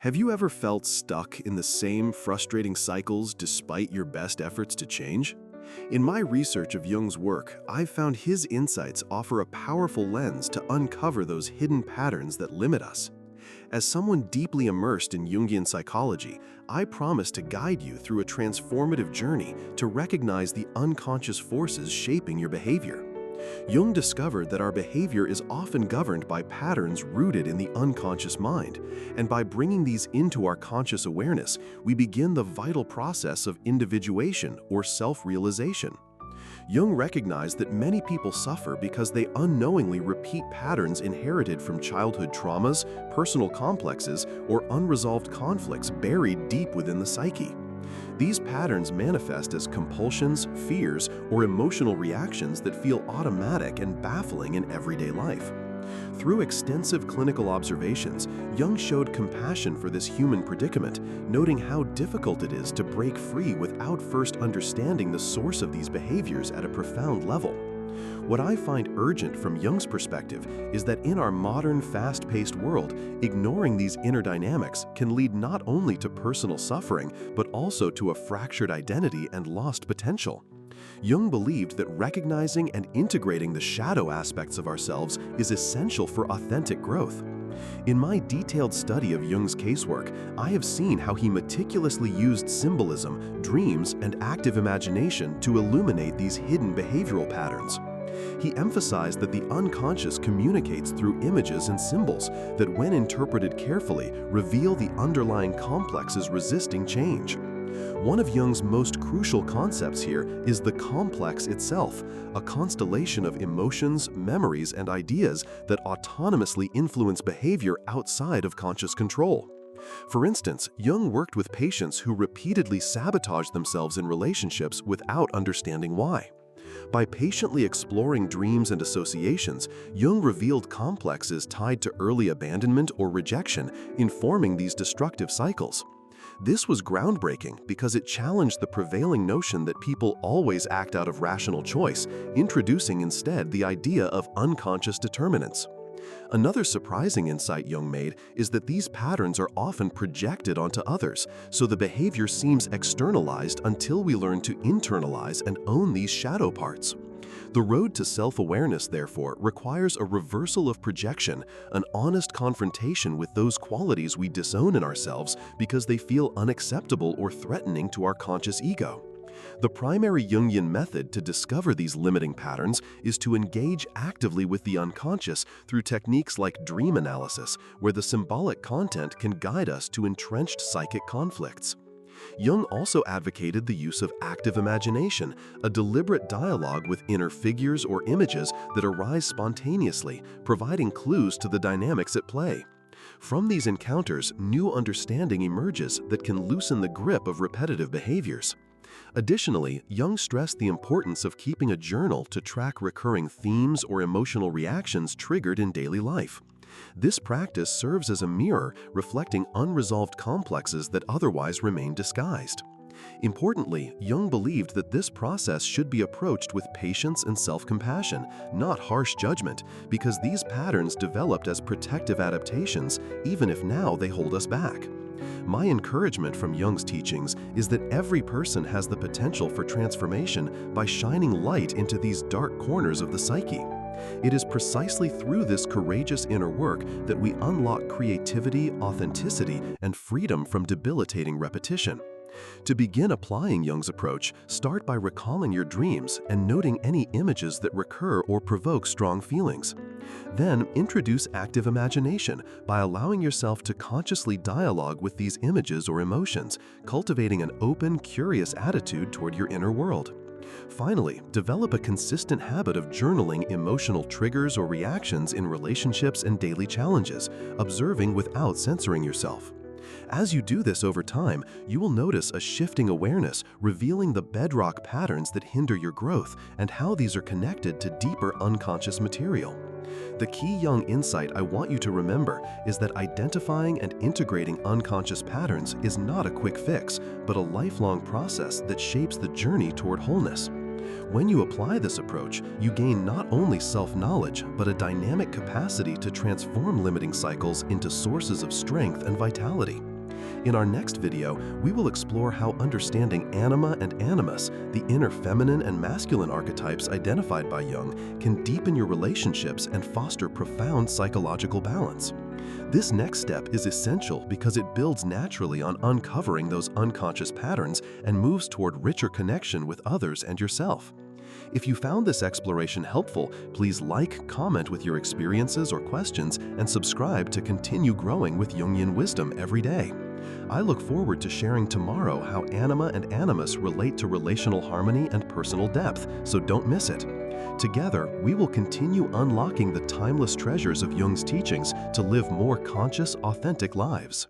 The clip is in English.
Have you ever felt stuck in the same frustrating cycles despite your best efforts to change? In my research of Jung's work, I've found his insights offer a powerful lens to uncover those hidden patterns that limit us. As someone deeply immersed in Jungian psychology, I promise to guide you through a transformative journey to recognize the unconscious forces shaping your behavior. Jung discovered that our behavior is often governed by patterns rooted in the unconscious mind, and by bringing these into our conscious awareness, we begin the vital process of individuation or self-realization. Jung recognized that many people suffer because they unknowingly repeat patterns inherited from childhood traumas, personal complexes, or unresolved conflicts buried deep within the psyche. These patterns manifest as compulsions, fears, or emotional reactions that feel automatic and baffling in everyday life. Through extensive clinical observations, Jung showed compassion for this human predicament, noting how difficult it is to break free without first understanding the source of these behaviors at a profound level. What I find urgent from Jung's perspective is that in our modern, fast-paced world, ignoring these inner dynamics can lead not only to personal suffering, but also to a fractured identity and lost potential. Jung believed that recognizing and integrating the shadow aspects of ourselves is essential for authentic growth. In my detailed study of Jung's casework, I have seen how he meticulously used symbolism, dreams, and active imagination to illuminate these hidden behavioral patterns. He emphasized that the unconscious communicates through images and symbols that, when interpreted carefully, reveal the underlying complexes resisting change. One of Jung's most crucial concepts here is the complex itself, a constellation of emotions, memories, and ideas that autonomously influence behavior outside of conscious control. For instance, Jung worked with patients who repeatedly sabotaged themselves in relationships without understanding why. By patiently exploring dreams and associations, Jung revealed complexes tied to early abandonment or rejection, informing these destructive cycles. This was groundbreaking because it challenged the prevailing notion that people always act out of rational choice, introducing instead the idea of unconscious determinants. Another surprising insight Jung made is that these patterns are often projected onto others, so the behavior seems externalized until we learn to internalize and own these shadow parts. The road to self-awareness, therefore, requires a reversal of projection, an honest confrontation with those qualities we disown in ourselves because they feel unacceptable or threatening to our conscious ego. The primary Jungian method to discover these limiting patterns is to engage actively with the unconscious through techniques like dream analysis, where the symbolic content can guide us to entrenched psychic conflicts. Jung also advocated the use of active imagination, a deliberate dialogue with inner figures or images that arise spontaneously, providing clues to the dynamics at play. From these encounters, new understanding emerges that can loosen the grip of repetitive behaviors. Additionally, Jung stressed the importance of keeping a journal to track recurring themes or emotional reactions triggered in daily life. This practice serves as a mirror reflecting unresolved complexes that otherwise remain disguised. Importantly, Jung believed that this process should be approached with patience and self-compassion, not harsh judgment, because these patterns developed as protective adaptations, even if now they hold us back. My encouragement from Jung's teachings is that every person has the potential for transformation by shining light into these dark corners of the psyche. It is precisely through this courageous inner work that we unlock creativity, authenticity, and freedom from debilitating repetition. To begin applying Jung's approach, start by recalling your dreams and noting any images that recur or provoke strong feelings. Then, introduce active imagination by allowing yourself to consciously dialogue with these images or emotions, cultivating an open, curious attitude toward your inner world. Finally, develop a consistent habit of journaling emotional triggers or reactions in relationships and daily challenges, observing without censoring yourself. As you do this over time, you will notice a shifting awareness, revealing the bedrock patterns that hinder your growth and how these are connected to deeper unconscious material. The key Jung insight I want you to remember is that identifying and integrating unconscious patterns is not a quick fix, but a lifelong process that shapes the journey toward wholeness. When you apply this approach, you gain not only self-knowledge, but a dynamic capacity to transform limiting cycles into sources of strength and vitality. In our next video, we will explore how understanding anima and animus, the inner feminine and masculine archetypes identified by Jung, can deepen your relationships and foster profound psychological balance. This next step is essential because it builds naturally on uncovering those unconscious patterns and moves toward richer connection with others and yourself. If you found this exploration helpful, please like, comment with your experiences or questions, and subscribe to continue growing with Jungian wisdom every day. I look forward to sharing tomorrow how anima and animus relate to relational harmony and personal depth, so don't miss it. Together, we will continue unlocking the timeless treasures of Jung's teachings to live more conscious, authentic lives.